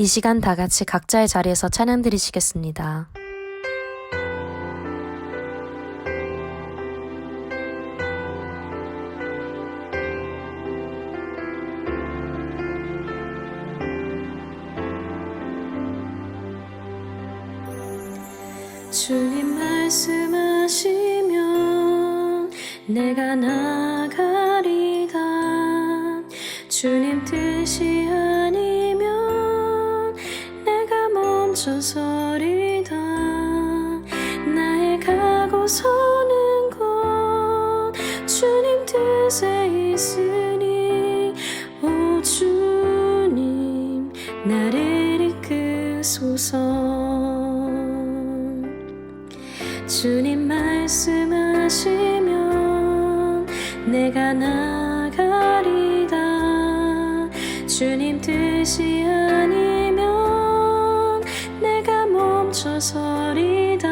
이 시간 다 같이 각자의 자리에서 찬양 드리시겠습니다. 주님 말씀하시면 내가 나가리다. 주님 뜻이 아니면 내가 멈춰서리다. 나의 가고 서는 곳 주님 뜻에 있으니 오 주님 나를 이끄소서. 주님 말씀하시면 내가 나가리다. 주님 뜻이 아니면 내가 멈춰서리다.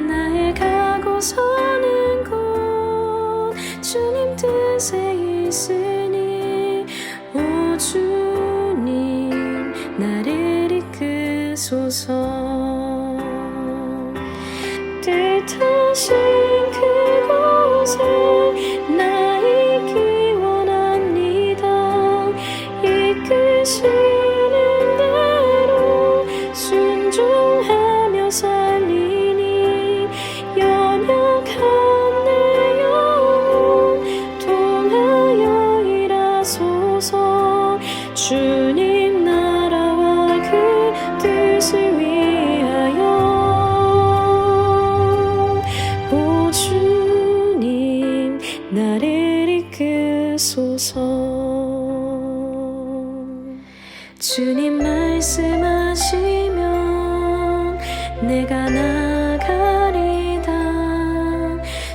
나의 가고 서는 곳 주님 뜻에 있으니 오 주님 나를 이끄소서. 뜻하신 그곳에 나 있기 원합니다. 이끄시는 대로 순종하며 살리니 연약한 내 영혼 통하여 일하소서. 주님 나라와 그 뜻을 위하여 주님 나를 이끄소서. 주님 말씀하시면 내가 나가리다.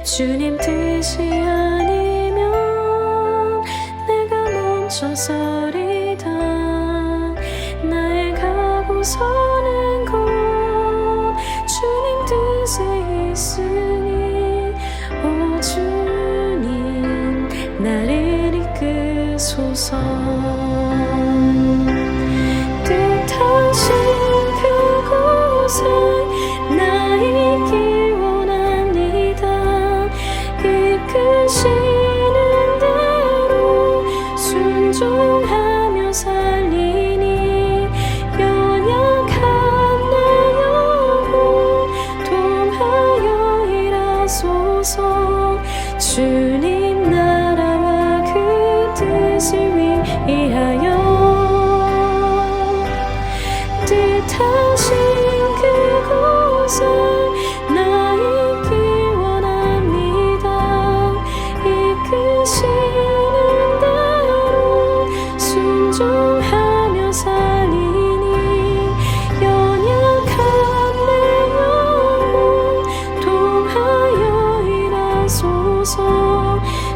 주님 뜻이 아니면 내가 멈춰서리다. 나의 가고 서는 곳 주님 뜻에 있으니 오 주님 나를 이끄소서. 뜻하신 그곳에 나 있기 원합니다. 이끄시는 대로 순종하며 살리니 연약한 내 영혼 통하여 일하소서. 주님 나라와 그 뜻을 위하여 뜻하신 그곳에 나 있기 원합니다. 이끄시는 대로 순종하며 살리니 연약한 내 영혼 통하여 일하소서.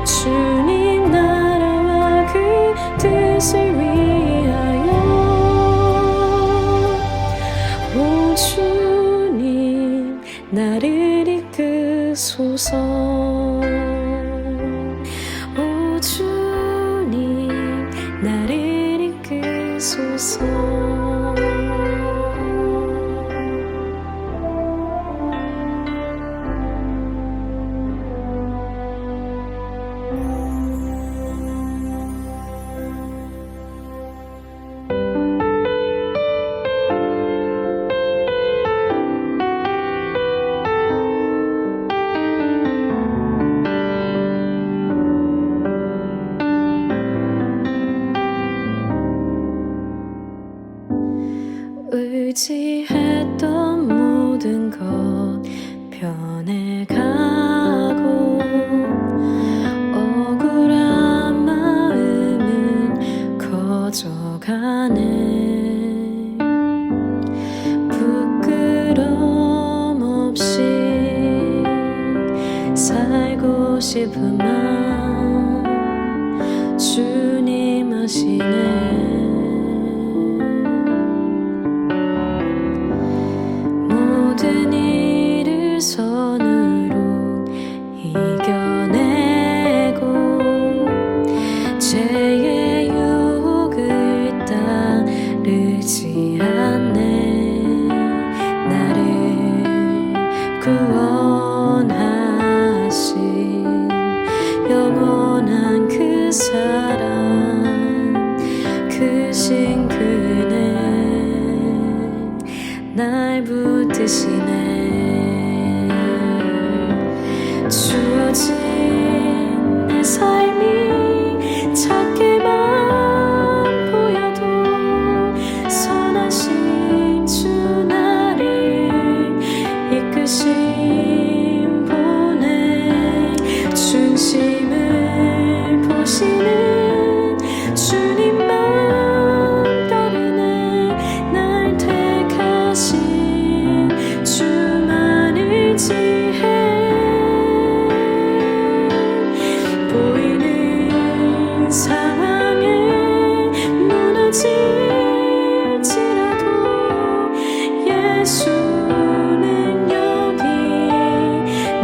주님 나라와 그 뜻을 위하여 오 주님 나를 이끄소서. 오 주님 나를 이끄소서. 의지했던 모든 것 변해가고 억울한 마음은 커져가네. 부끄럼 없이 살고 싶은 마음 주님 아시네. 모든 일을 선으로 이겨내고 죄의 유혹을 따르지 않네. 나를 구원하신 영원한 그 사랑 크신 그네 날 붙 붙드시네. 주어진 내 삶이 작게만 보여도 선하신 주 나를 이끄신 보내. 중심을 보시는 주님만 따르네. 날 택하신 주만을 지혜. 보이는 상황에 무너질지라도 예수는 여기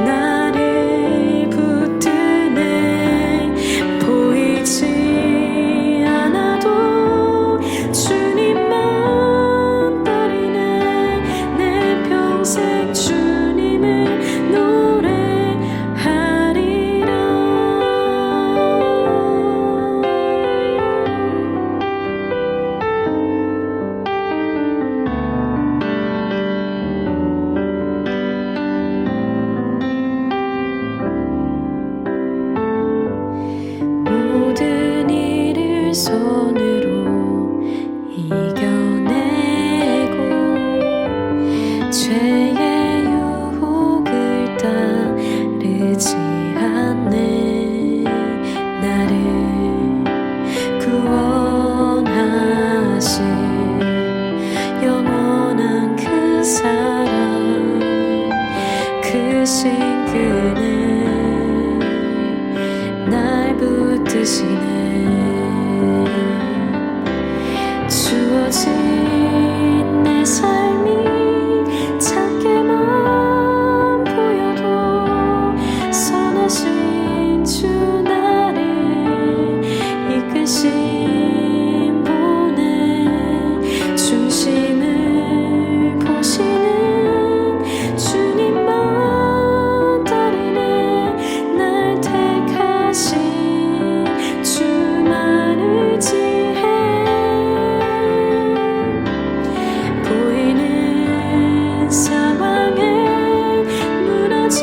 나를 붙드네. 보이지 않아도 주님만 따르네. 내 평생 주님을 노래하리라. 모든 일을 손으로 이겨내고 죄의 유혹을 따르지 않네. 나를 구원하신 영원한 그 사랑, 크신 그는 날 붙드시네. 주어진 내 삶이 작게만 보여도 선하신 주 나를 이끄신 보내. 중심을 보시는 주님만 따르네. 날 택하신 주만을 지혜. 보이는 상황에 무너질지라도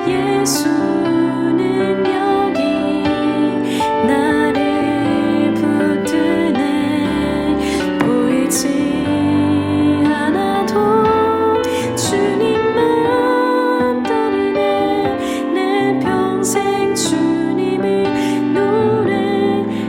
예수는 여기 나를 붙드네. 보이지 않아도 주님만 따르네. 내 평생 주님을 노래하리라.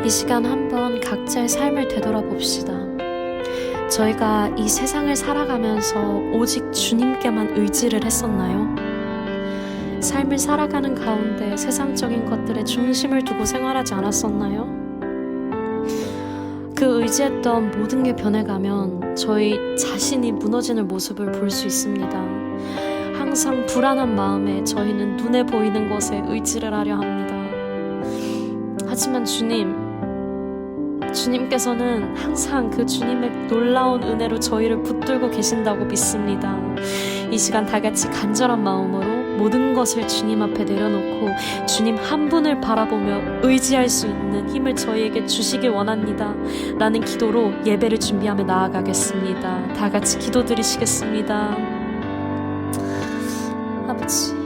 이 시간 한번 각자의 삶을 되돌아봅시다. 저희가 이 세상을 살아가면서 오직 주님께만 의지를 했었나요? 삶을 살아가는 가운데 세상적인 것들에 중심을 두고 생활하지 않았었나요? 그 의지했던 모든 게 변해가면 저희 자신이 무너지는 모습을 볼 수 있습니다. 항상 불안한 마음에 저희는 눈에 보이는 것에 의지를 하려 합니다. 하지만 주님께서는 항상 그 주님의 놀라운 은혜로 저희를 붙들고 계신다고 믿습니다. 이 시간 다 같이 간절한 마음으로 모든 것을 주님 앞에 내려놓고 주님 한 분을 바라보며 의지할 수 있는 힘을 저희에게 주시길 원합니다. 라는 기도로 예배를 준비하며 나아가겠습니다. 다 같이 기도드리시겠습니다. 아버지,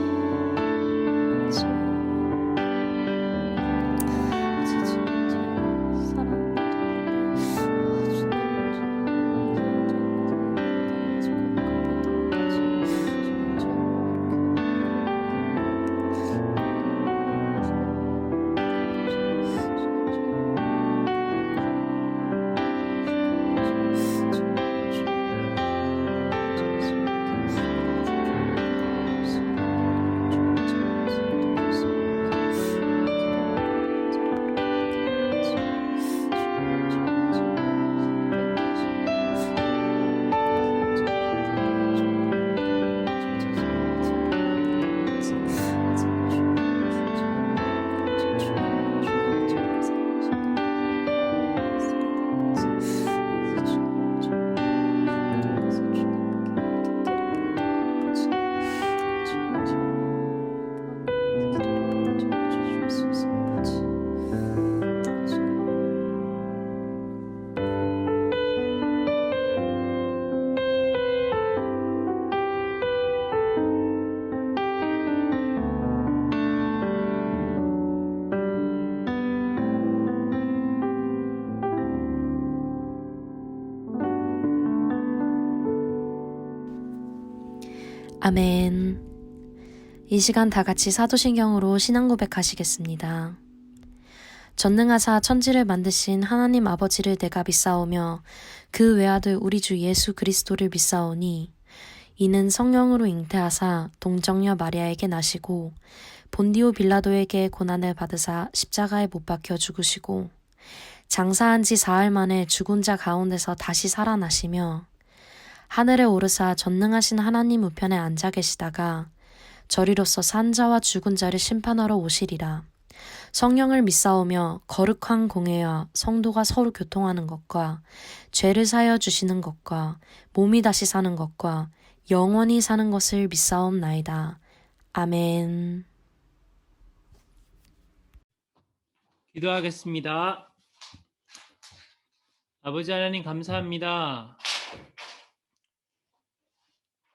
아멘. 이 시간 다 같이 사도신경으로 신앙 고백하시겠습니다. 전능하사 천지를 만드신 하나님 아버지를 내가 믿사오며 그 외아들 우리 주 예수 그리스도를 믿사오니 이는 성령으로 잉태하사 동정녀 마리아에게 나시고 본디오 빌라도에게 고난을 받으사 십자가에 못 박혀 죽으시고 장사한 지 사흘 만에 죽은 자 가운데서 다시 살아나시며 하늘에 오르사 전능하신 하나님 우편에 앉아 계시다가 저리로서 산 자와 죽은 자를 심판하러 오시리라. 성령을 믿사오며 거룩한 공회와 성도가 서로 교통하는 것과 죄를 사여 주시는 것과 몸이 다시 사는 것과 영원히 사는 것을 믿사옵나이다. 아멘. 기도하겠습니다. 아버지 하나님 감사합니다.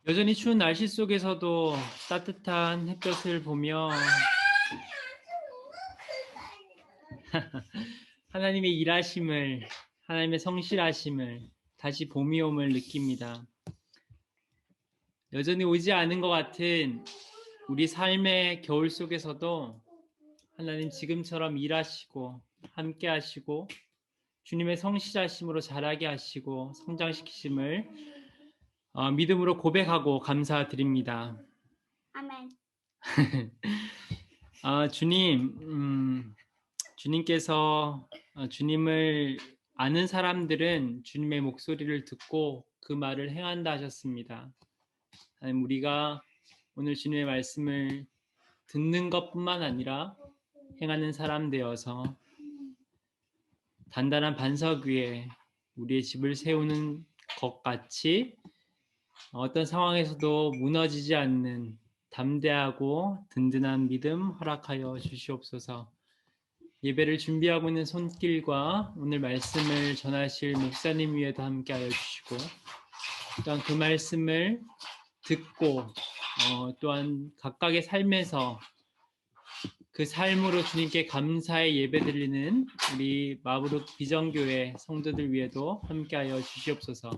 여전히 추운 날씨 속에서도 따뜻한 햇볕을 보며 하나님의 일하심을, 하나님의 성실하심을, 다시 봄이 옴을 느낍니다. 여전히 오지 않은 것 같은 우리 삶의 겨울 속에서도 하나님 지금처럼 일하시고 함께 하시고 주님의 성실하심으로 자라게 하시고 성장시키심을 믿음으로 고백하고 감사드립니다. 아멘. 주님께서 주님을 아는 사람들은 주님의 목소리를 듣고 그 말을 행한다 하셨습니다. 하나님, 우리가 오늘 주님의 말씀을 듣는 것뿐만 아니라 행하는 사람 되어서 단단한 반석 위에 우리의 집을 세우는 것 같이 어떤 상황에서도 무너지지 않는 담대하고 든든한 믿음 허락하여 주시옵소서. 예배를 준비하고 있는 손길과 오늘 말씀을 전하실 목사님 위에도 함께하여 주시고 또한 그 말씀을 듣고 또한 각각의 삶에서 그 삶으로 주님께 감사의 예배 드리는 우리 마부룩 비전교회 성도들 위에도 함께하여 주시옵소서.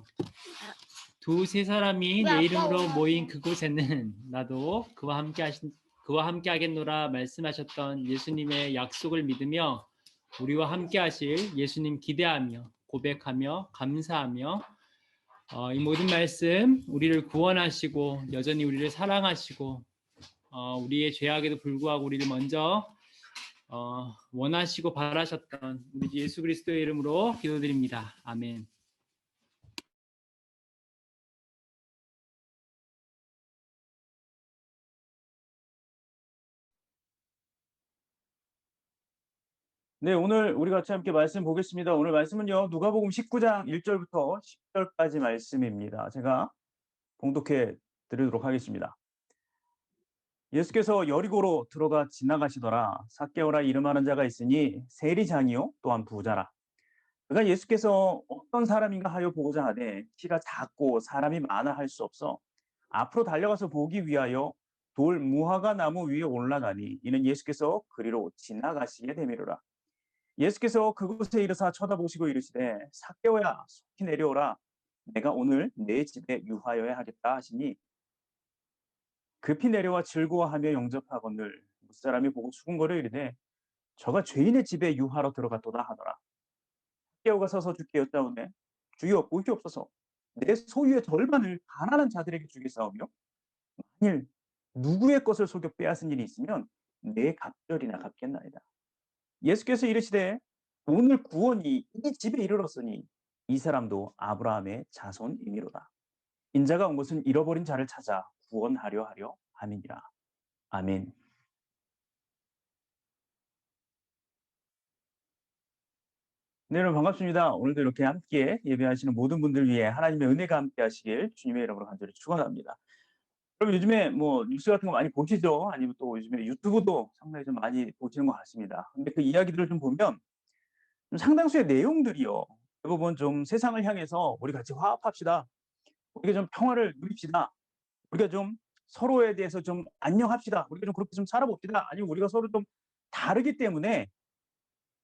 두세 사람이 내 이름으로 모인 그곳에는 나도 그와 함께 하겠노라 말씀하셨던 예수님의 약속을 믿으며 우리와 함께 하실 예수님 기대하며 고백하며 감사하며 이 모든 말씀 우리를 구원하시고 여전히 우리를 사랑하시고 우리의 죄악에도 불구하고 우리를 먼저 원하시고 바라셨던 우리 예수 그리스도의 이름으로 기도드립니다. 아멘. 네, 오늘 우리 같이 함께 말씀 보겠습니다. 오늘 말씀은요, 누가복음 19장 1절부터 10절까지 말씀입니다. 제가 봉독해 드리도록 하겠습니다. 예수께서 여리고로 들어가 지나가시더라. 삭개오라 이름하는 자가 있으니 세리장이요 또한 부자라. 그가 예수께서 어떤 사람인가 하여 보고자 하되 키가 작고 사람이 많아 할 수 없어 앞으로 달려가서 보기 위하여 돌 무화과 나무 위에 올라가니 이는 예수께서 그리로 지나가시게 되미르라. 예수께서 그곳에 이르사 쳐다보시고 이르시되 삭개오야 속히 내려오라. 내가 오늘 내 집에 유하여야 하겠다 하시니 급히 내려와 즐거워하며 영접하거늘 무사람이 보고 수군거려 이르되 저가 죄인의 집에 유하러 들어갔도다 하더라. 삭개오가 서서 주께 여짜오되 주여 보시옵소서. 내 소유의 절반을 가난한 자들에게 주겠사오며 만일 누구의 것을 속여 빼앗은 일이 있으면 내 갑절이나 갚겠나이다. 예수께서 이르시되 오늘 구원이 이 집에 이르렀으니 이 사람도 아브라함의 자손이미로다. 인자가 온 것은 잃어버린 자를 찾아 구원하려 함이니라. 아멘. 네, 여러분 반갑습니다. 오늘도 이렇게 함께 예배하시는 모든 분들 위해 하나님의 은혜가 함께 하시길 주님의 이름으로 간절히 축원합니다. 여러분 요즘에 뭐 뉴스 같은 거 많이 보시죠? 아니면 또 요즘에 유튜브도 상당히 좀 많이 보시는 것 같습니다. 근데 그 이야기들을 좀 보면 좀 상당수의 내용들이요. 대부분 좀 세상을 향해서 우리 같이 화합합시다. 우리가 좀 평화를 누립시다. 우리가 좀 서로에 대해서 좀 안녕합시다. 우리가 좀 그렇게 좀 살아봅시다. 아니면 우리가 서로 좀 다르기 때문에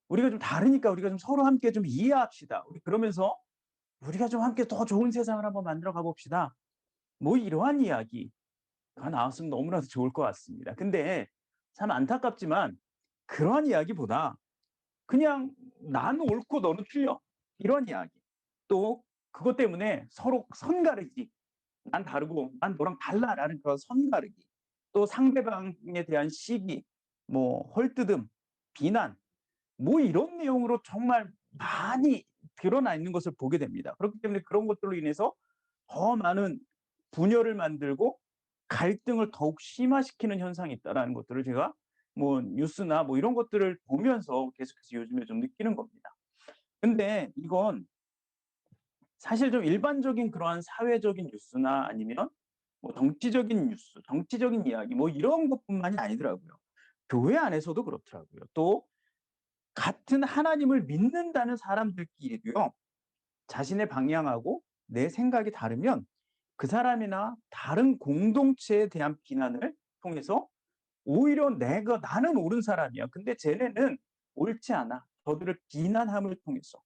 우리가 좀 다르니까 우리가 좀 서로 함께 좀 이해합시다. 우리 그러면서 우리가 좀 함께 더 좋은 세상을 한번 만들어 가봅시다. 뭐 이러한 이야기. 나왔으면 너무나도 좋을 것 같습니다. 근데 참 안타깝지만 그러한 이야기보다 그냥 "나는 옳고 너는 틀려." 이런 이야기. 또 그것 때문에 서로 선가르기. "난 다르고 난 너랑 달라."라는 그런 선가르기. 또 상대방에 대한 시기, 뭐 헐뜯음, 비난, 뭐 이런 내용으로 정말 많이 드러나 있는 것을 보게 됩니다. 그렇기 때문에 그런 것들로 인해서 더 많은 분열을 만들고 갈등을 더욱 심화시키는 현상이 있다라는 것들을 제가 뭐 뉴스나 뭐 이런 것들을 보면서 계속해서 요즘에 좀 느끼는 겁니다. 근데 이건 사실 좀 일반적인 그러한 사회적인 뉴스나 아니면 뭐 정치적인 뉴스, 정치적인 이야기 뭐 이런 것뿐만이 아니더라고요. 교회 안에서도 그렇더라고요. 또 같은 하나님을 믿는다는 사람들끼리도요. 자신의 방향하고 내 생각이 다르면 그 사람이나 다른 공동체에 대한 비난을 통해서 오히려 나는 옳은 사람이야. 근데 쟤네는 옳지 않아. 저들을 비난함을 통해서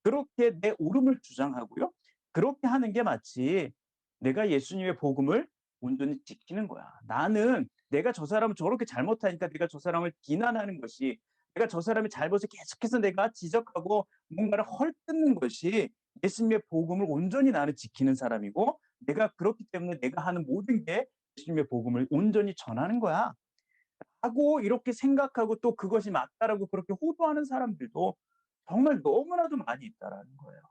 그렇게 내 옳음을 주장하고요. 그렇게 하는 게 마치 내가 예수님의 복음을 온전히 지키는 거야. 나는 내가 저 사람을 저렇게 잘못하니까 내가 저 사람을 비난하는 것이, 내가 저 사람의 잘못을 계속해서 내가 지적하고 뭔가를 헐뜯는 것이 예수님의 복음을 온전히 나는 지키는 사람이고, 내가 그렇기 때문에 내가 하는 모든 게 예수님의 복음을 온전히 전하는 거야. 하고 이렇게 생각하고 또 그것이 맞다라고 그렇게 호도하는 사람들도 정말 너무나도 많이 있다라는 거예요.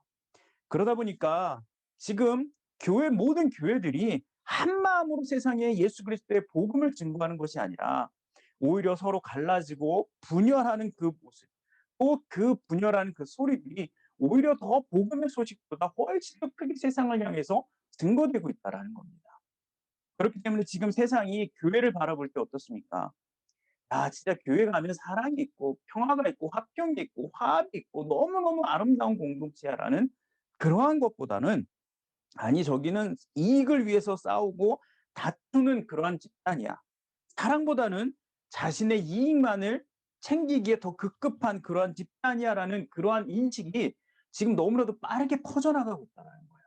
그러다 보니까 지금 모든 교회들이 한 마음으로 세상에 예수 그리스도의 복음을 증거하는 것이 아니라 오히려 서로 갈라지고 분열하는 그 모습, 또 그 분열하는 그 소리들이 오히려 더 복음의 소식보다 훨씬 더 크게 세상을 향해서 증거되고 있다라는 겁니다. 그렇기 때문에 지금 세상이 교회를 바라볼 때 어떻습니까? 아 진짜 교회 가면 사랑이 있고 평화가 있고 화평이 있고 화합이 있고 너무너무 아름다운 공동체야라는 그러한 것보다는, 아니 저기는 이익을 위해서 싸우고 다투는 그러한 집단이야. 사랑보다는 자신의 이익만을 챙기기에 더 급급한 그러한 집단이야라는 그러한 인식이 지금 너무나도 빠르게 퍼져나가고 있다는 거예요.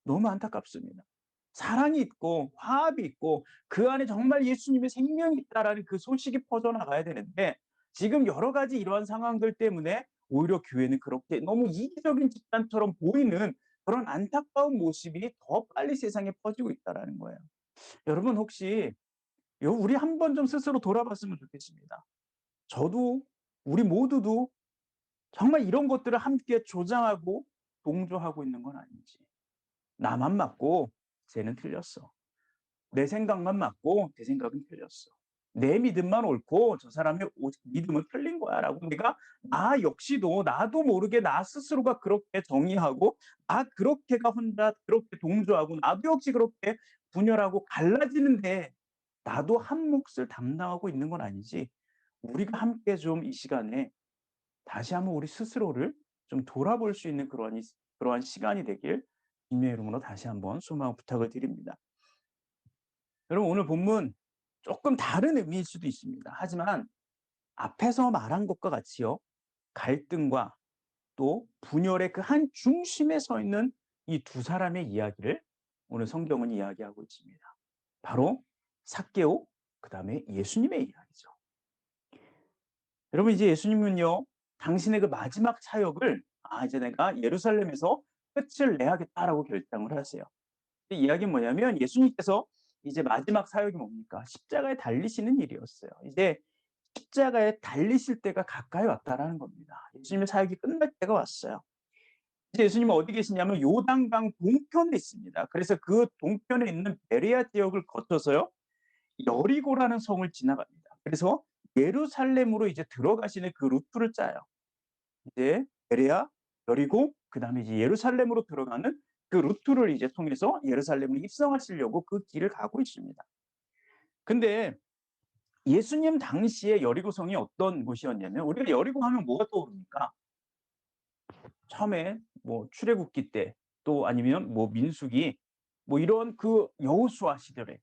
너무 안타깝습니다. 사랑이 있고 화합이 있고 그 안에 정말 예수님의 생명이 있다라는 그 소식이 퍼져나가야 되는데, 지금 여러 가지 이러한 상황들 때문에 오히려 교회는 그렇게 너무 이기적인 집단처럼 보이는 그런 안타까운 모습이 더 빨리 세상에 퍼지고 있다라는 거예요. 여러분 혹시 우리 한번 좀 스스로 돌아봤으면 좋겠습니다. 저도 우리 모두도 정말 이런 것들을 함께 조장하고 동조하고 있는 건 아닌지. 나만 맞고 쟤는 틀렸어. 내 생각만 맞고 내 생각은 틀렸어. 내 믿음만 옳고 저 사람의 믿음은 틀린 거야라고 내가 나 역시도 나도 모르게 나 스스로가 그렇게 정의하고 그렇게가 혼자 그렇게 동조하고 나도 역시 그렇게 분열하고 갈라지는데 나도 한 몫을 담당하고 있는 건 아니지. 우리가 함께 좀 이 시간에 다시 한번 우리 스스로를 좀 돌아볼 수 있는 그러한 시간이 되길 주님의 이름으로 다시 한번 소망 부탁을 드립니다. 여러분 오늘 본문 조금 다른 의미일 수도 있습니다. 하지만 앞에서 말한 것과 같이요. 갈등과 또 분열의 그 한 중심에 서 있는 이 두 사람의 이야기를 오늘 성경은 이야기하고 있습니다. 바로 삭개오, 그다음에 예수님의 이야기죠. 여러분 이제 예수님은요. 당신의 그 마지막 사역을 이제 내가 예루살렘에서 끝을 내야겠다라고 결정을 하세요. 이 이야기는 뭐냐면 예수님께서 이제 마지막 사역이 뭡니까? 십자가에 달리시는 일이었어요. 이제 십자가에 달리실 때가 가까이 왔다라는 겁니다. 예수님의 사역이 끝날 때가 왔어요. 이제 예수님은 어디 계시냐면 요단강 동편에 있습니다. 그래서 그 동편에 있는 베레아 지역을 거쳐서요. 여리고라는 성을 지나갑니다. 그래서 예루살렘으로 이제 들어가시는 그 루트를 짜요. 이제 베레아, 여리고, 그다음에 이제 예루살렘으로 들어가는 그 루트를 이제 통해서 예루살렘을 입성하시려고 그 길을 가고 있습니다. 근데 예수님 당시에 여리고성이 어떤 곳이었냐면, 우리가 여리고 하면 뭐가 떠오릅니까? 처음에 뭐 출애굽기 때, 또 아니면 뭐 민수기, 뭐 이런 그 여호수아 시절에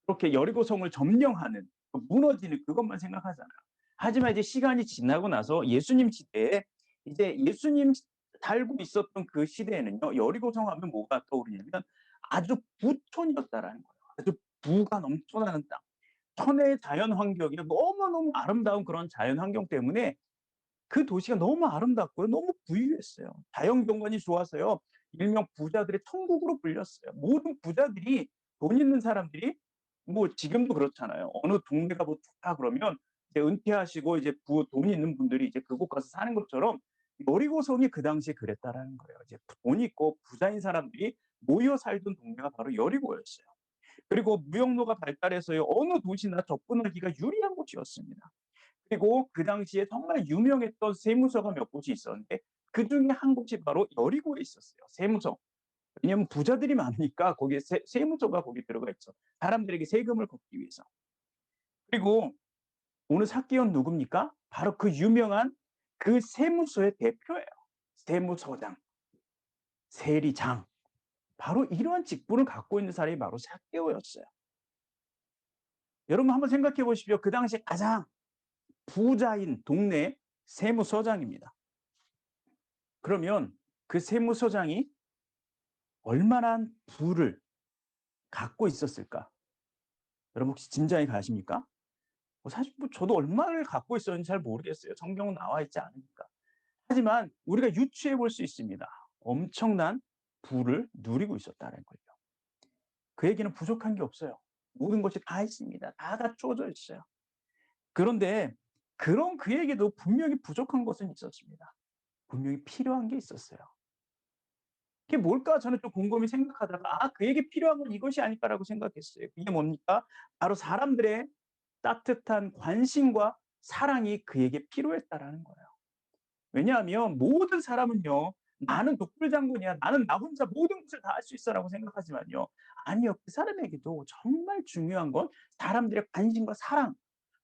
그렇게 여리고성을 점령하는, 무너지는 그것만 생각하잖아요. 하지만 이제 시간이 지나고 나서 예수님 시대에 이제 예수님 살고 있었던 그 시대에는요. 여리고성 하면 뭐가 떠오르냐면 아주 부촌이었다라는 거예요. 아주 부가 넘쳐나는 땅, 천혜의 자연 환경이 너무너무 아름다운 그런 자연 환경 때문에 그 도시가 너무 아름답고요. 너무 부유했어요. 자연 경관이 좋아서요. 일명 부자들의 천국으로 불렸어요. 모든 부자들이, 돈 있는 사람들이, 뭐 지금도 그렇잖아요. 어느 동네가 뭐 좋다 그러면 이제 은퇴하시고 이제 돈이 있는 분들이 이제 그곳 가서 사는 것처럼 여리고성이 그 당시에 그랬다라는 거예요. 이제 돈 있고 부자인 사람들이 모여 살던 동네가 바로 여리고였어요. 그리고 무역로가 발달해서요. 어느 도시나 접근하기가 유리한 곳이었습니다. 그리고 그 당시에 정말 유명했던 세무서가 몇 곳이 있었는데 그중에 한 곳이 바로 여리고에 있었어요. 세무서. 왜냐하면 부자들이 많으니까 거기에 세무서가 거기 들어가 있죠. 사람들에게 세금을 걷기 위해서. 그리고 오늘 삭개오는 누굽니까? 바로 그 유명한 그 세무서의 대표예요. 세무서장, 세리장. 바로 이러한 직분을 갖고 있는 사람이 바로 삭개오였어요. 여러분 한번 생각해 보십시오. 그 당시에 가장 부자인 동네 세무서장입니다. 그러면 그 세무서장이 얼마나 부를 갖고 있었을까? 여러분 혹시 짐작이 가십니까? 사실 뭐 저도 얼마를 갖고 있었는지 잘 모르겠어요. 성경은 나와 있지 않으니까. 하지만 우리가 유추해 볼 수 있습니다. 엄청난 부를 누리고 있었다는 거예요. 그에게는 부족한 게 없어요. 모든 것이 다 있습니다. 다 갖추어져 있어요. 그런데 그런 그에게도 분명히 부족한 것은 있었습니다. 분명히 필요한 게 있었어요. 그게 뭘까? 저는 좀 곰곰이 생각하다가 그에게 필요한 건 이것이 아닐까라고 생각했어요. 그게 뭡니까? 바로 사람들의 따뜻한 관심과 사랑이 그에게 필요했다라는 거예요. 왜냐하면 모든 사람은요. 나는 독불장군이야. 나는 나 혼자 모든 것을 다 할 수 있어라고 생각하지만요. 아니요. 그 사람에게도 정말 중요한 건 사람들의 관심과 사랑,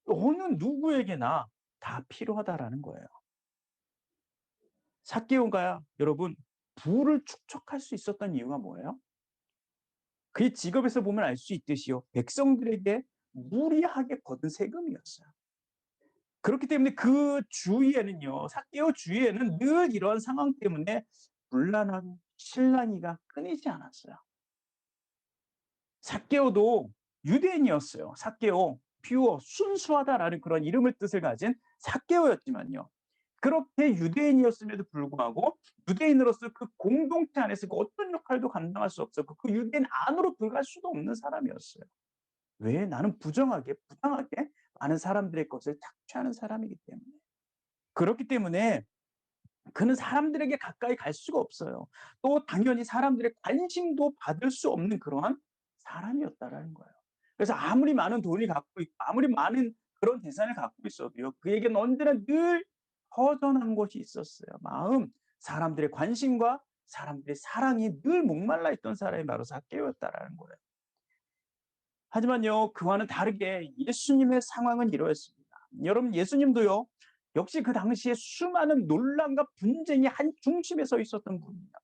어느 누구에게나 다 필요하다라는 거예요. 삭개오가 여러분 부를 축적할 수 있었던 이유가 뭐예요? 그의 직업에서 보면 알 수 있듯이요. 백성들에게 무리하게 거둔 세금이었어요. 그렇기 때문에 그 주위에는요. 삭개오 주위에는 늘 이러한 상황 때문에 분란하고 실랑이가 끊이지 않았어요. 삭개오도 유대인이었어요. 삭개오, 퓨어, 순수하다라는 그런 이름을 뜻을 가진 삭개오였지만요. 그렇게 유대인이었음에도 불구하고 유대인으로서 그 공동체 안에서 그 어떤 역할도 감당할 수 없었고 그 유대인 안으로 들어갈 수도 없는 사람이었어요. 왜? 나는 부정하게, 부당하게 많은 사람들의 것을 착취하는 사람이기 때문에. 그렇기 때문에 그는 사람들에게 가까이 갈 수가 없어요. 또 당연히 사람들의 관심도 받을 수 없는 그러한 사람이었다라는 거예요. 그래서 아무리 많은 돈이 갖고 있고 아무리 많은 그런 재산을 갖고 있어도요. 그에게는 언제나 늘 허전한 것이 있었어요. 마음, 사람들의 관심과 사람들의 사랑이 늘 목말라 있던 사람이 바로 삭개오였다라는 거예요. 하지만요. 그와는 다르게 예수님의 상황은 이러했습니다. 여러분 예수님도요. 역시 그 당시에 수많은 논란과 분쟁이 한 중심에 서 있었던 분입니다.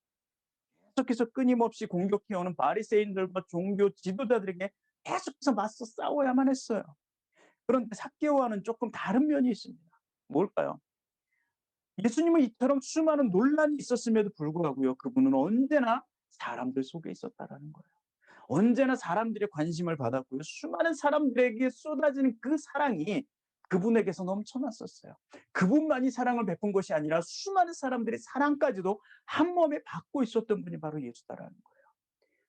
계속해서 끊임없이 공격해오는 바리새인들과 종교 지도자들에게 계속해서 맞서 싸워야만 했어요. 그런데 삭개오와는 조금 다른 면이 있습니다. 뭘까요? 예수님은 이처럼 수많은 논란이 있었음에도 불구하고요. 그분은 언제나 사람들 속에 있었다라는 거예요. 언제나 사람들의 관심을 받았고요. 수많은 사람들에게 쏟아지는 그 사랑이 그분에게서 넘쳐났었어요. 그분만이 사랑을 베푼 것이 아니라 수많은 사람들의 사랑까지도 한 몸에 받고 있었던 분이 바로 예수다라는 거예요.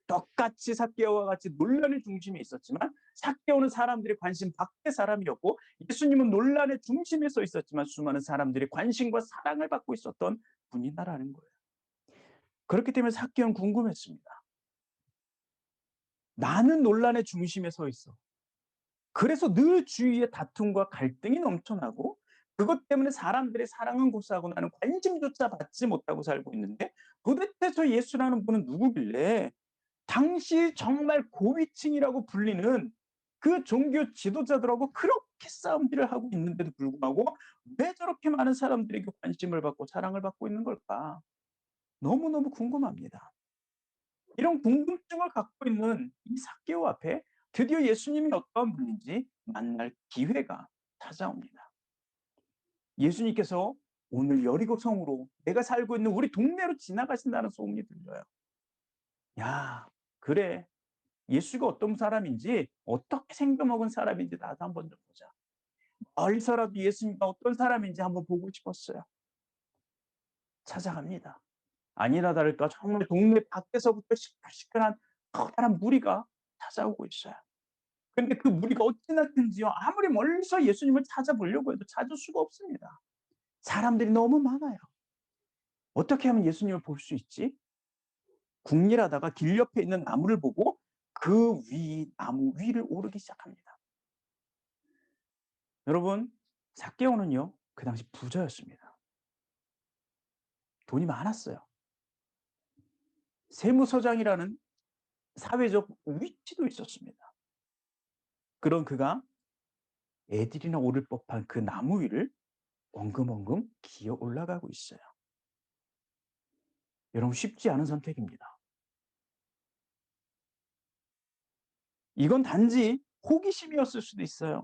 똑같이 삭개오와 같이 논란의 중심에 있었지만 삭개오는 사람들의 관심 밖의 사람이었고 예수님은 논란의 중심에 서 있었지만 수많은 사람들의 관심과 사랑을 받고 있었던 분이다라는 거예요. 그렇기 때문에 삭개오는 궁금했습니다. 나는 논란의 중심에 서 있어. 그래서 늘 주위에 다툼과 갈등이 넘쳐나고 그것 때문에 사람들의 사랑은 고사하고 나는 관심조차 받지 못하고 살고 있는데 도대체 저 예수라는 분은 누구길래 당시 정말 고위층이라고 불리는 그 종교 지도자들하고 그렇게 싸움질을 하고 있는데도 불구하고 왜 저렇게 많은 사람들에게 관심을 받고 사랑을 받고 있는 걸까? 너무너무 궁금합니다. 이런 궁금증을 갖고 있는 이 삭개오 앞에 드디어 예수님이 어떠한 분인지 만날 기회가 찾아옵니다. 예수님께서 오늘 여리고 성으로 내가 살고 있는 우리 동네로 지나가신다는 소문이 들려요. 야, 그래. 예수가 어떤 사람인지, 어떻게 생겨먹은 사람인지 나도 한번 좀 보자. 멀리서라도 예수님이 어떤 사람인지 한번 보고 싶었어요. 찾아갑니다. 아니나 다를까 정말 동네 밖에서부터 시끌시끌한 커다란 무리가 찾아오고 있어요. 근데 그 무리가 어찌나 큰지요. 아무리 멀리서 예수님을 찾아보려고 해도 찾을 수가 없습니다. 사람들이 너무 많아요. 어떻게 하면 예수님을 볼 수 있지? 국리하다가 길 옆에 있는 나무를 보고 그 나무 위를 오르기 시작합니다. 여러분, 삭개오는요, 그 당시 부자였습니다. 돈이 많았어요. 세무서장이라는 사회적 위치도 있었습니다. 그런 그가 애들이나 오를 법한 그 나무 위를 엉금엉금 기어 올라가고 있어요. 여러분, 쉽지 않은 선택입니다. 이건 단지 호기심이었을 수도 있어요.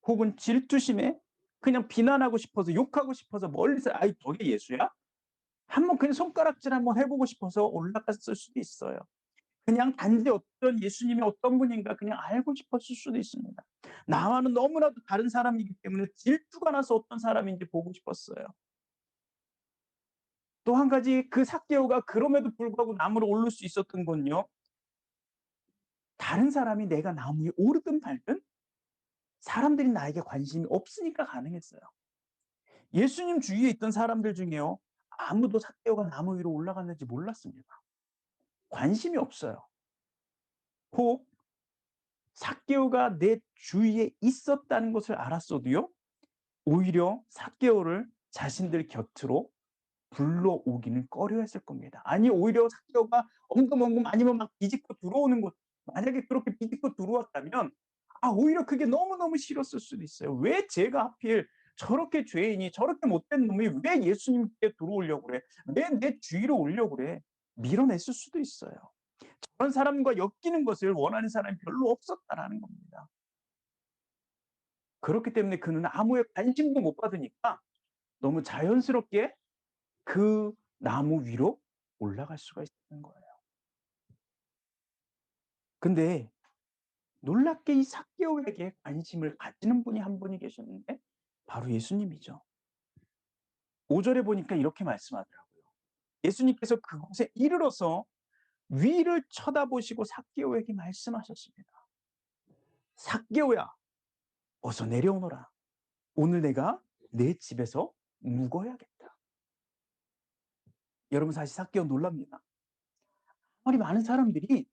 혹은 질투심에 그냥 비난하고 싶어서, 욕하고 싶어서 멀리서 아이 저게 예수야? 한번 그냥 손가락질 한번 해보고 싶어서 올라갔을 수도 있어요. 그냥 단지 어떤 예수님이 어떤 분인가 그냥 알고 싶었을 수도 있습니다. 나와는 너무나도 다른 사람이기 때문에 질투가 나서 어떤 사람인지 보고 싶었어요. 또 한 가지, 그 삭개오가 그럼에도 불구하고 나무로 오를 수 있었던 건요, 다른 사람이 내가 나무 위에 오르든 말든 사람들이 나에게 관심이 없으니까 가능했어요. 예수님 주위에 있던 사람들 중에요, 아무도 삭개오가 나무 위로 올라갔는지 몰랐습니다. 관심이 없어요. 혹 삭개오가 내 주위에 있었다는 것을 알았어도요, 오히려 삭개오를 자신들 곁으로 불러오기는 꺼려했을 겁니다. 아니, 오히려 삭개오가 엉금엉금 아니면 막 비집고 들어오는 것, 만약에 그렇게 비집고 들어왔다면 오히려 그게 너무너무 싫었을 수도 있어요. 왜 제가 하필 저렇게 죄인이, 저렇게 못된 놈이 왜 예수님께 들어오려고 그래? 왜 내 주위로 오려고 그래? 밀어냈을 수도 있어요. 저런 사람과 엮이는 것을 원하는 사람이 별로 없었다라는 겁니다. 그렇기 때문에 그는 아무의 관심도 못 받으니까 너무 자연스럽게 그 나무 위로 올라갈 수가 있는 거예요. 근데 놀랍게 이 삭개오에게 관심을 가지는 분이 한 분이 계셨는데 바로 예수님이죠. 5절에 보니까 이렇게 말씀하더라고요. 예수님께서 그곳에 이르러서 위를 쳐다보시고 삭개오에게 말씀하셨습니다. 삭개오야, 어서 내려오너라. 오늘 내가 내 집에서 묵어야겠다. 여러분, 사실 삭개오 놀랍니다. 아무리 많은 사람들이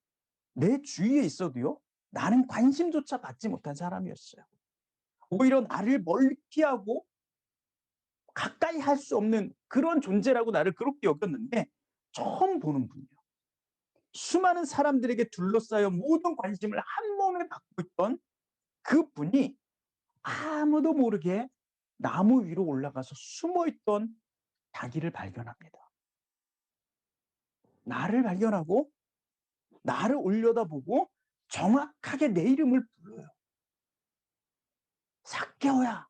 내 주위에 있어도요, 나는 관심조차 받지 못한 사람이었어요. 오히려 나를 멀리 피하고 가까이 할 수 없는 그런 존재라고 나를 그렇게 여겼는데, 처음 보는 분이요. 수많은 사람들에게 둘러싸여 모든 관심을 한 몸에 받고 있던 그분이 아무도 모르게 나무 위로 올라가서 숨어있던 자기를 발견합니다. 나를 발견하고 나를 올려다보고 정확하게 내 이름을 불러요. 삭개오야.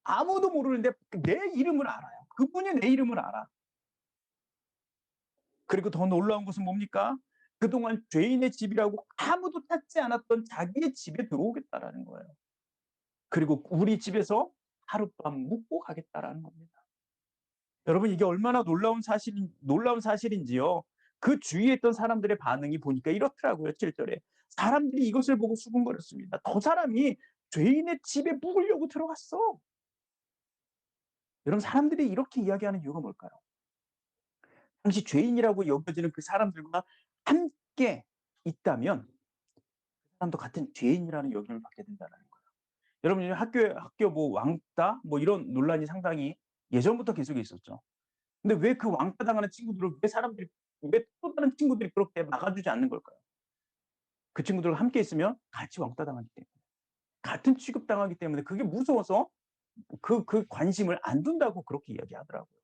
아무도 모르는데 내 이름을 알아요. 그분이 내 이름을 알아. 그리고 더 놀라운 것은 뭡니까? 그동안 죄인의 집이라고 아무도 찾지 않았던 자기의 집에 들어오겠다라는 거예요. 그리고 우리 집에서 하룻밤 묵고 가겠다라는 겁니다. 여러분, 이게 얼마나 놀라운 사실인지요. 그 주위에 있던 사람들의 반응이 보니까 이렇더라고요. 7절에. 사람들이 이것을 보고 수군거렸습니다. 저 사람이 죄인의 집에 묵으려고 들어갔어. 여러분, 사람들이 이렇게 이야기하는 이유가 뭘까요? 당시 죄인이라고 여겨지는 그 사람들과 함께 있다면 그 사람도 같은 죄인이라는 여김을 받게 된다는 거예요. 여러분, 학교 뭐 왕따 뭐 이런 논란이 상당히 예전부터 계속 있었죠. 근데 왜 그 왕따 당하는 친구들을 왜 또 다른 친구들이 그렇게 막아주지 않는 걸까요? 그 친구들과 함께 있으면 같이 왕따 당하기 때문에, 같은 취급당하기 때문에 그게 무서워서 그 관심을 안 둔다고 그렇게 이야기하더라고요.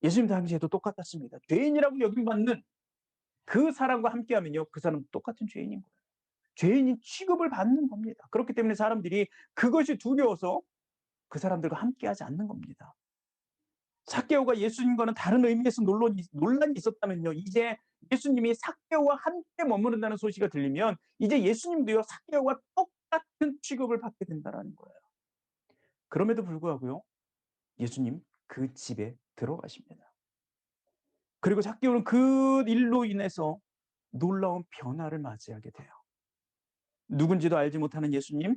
예수님 당시에도 똑같았습니다. 죄인이라고 여김받는 그 사람과 함께하면요, 그 사람도 똑같은 죄인인 거예요. 죄인인 취급을 받는 겁니다. 그렇기 때문에 사람들이 그것이 두려워서 그 사람들과 함께하지 않는 겁니다. 삭개오가 예수님과는 다른 의미에서 논란이 있었다면요, 이제 예수님이 삭개오와 함께 머무른다는 소식이 들리면 이제 예수님도요 삭개오와 똑같은 취급을 받게 된다는 거예요. 그럼에도 불구하고요 예수님 그 집에 들어가십니다. 그리고 삭개오는 그 일로 인해서 놀라운 변화를 맞이하게 돼요. 누군지도 알지 못하는 예수님,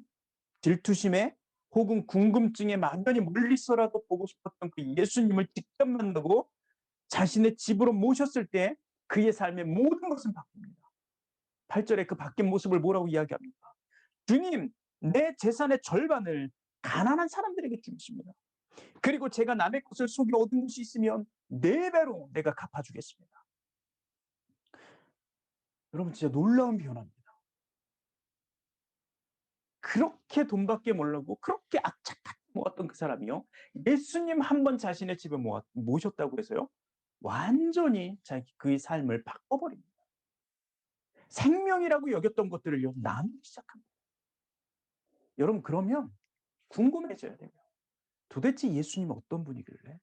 질투심에 혹은 궁금증에 막연히 멀리서라도 보고 싶었던 그 예수님을 직접 만나고 자신의 집으로 모셨을 때 그의 삶의 모든 것은 바뀝니다. 8절에 그 바뀐 모습을 뭐라고 이야기합니까? 주님, 내 재산의 절반을 가난한 사람들에게 주십니다. 그리고 제가 남의 것을 속여 얻은 것이 있으면 4배로 내가 갚아주겠습니다. 여러분 진짜 놀라운 변화입니다. 그렇게 돈밖에 모르고 그렇게 악착같이 모았던 그 사람이요. 예수님 한 번 자신의 집에 모셨다고 해서요. 완전히 그의 삶을 바꿔버립니다. 생명이라고 여겼던 것들을요. 나누기 시작합니다. 여러분 그러면 궁금해져야 돼요. 도대체 예수님은 어떤 분이길래?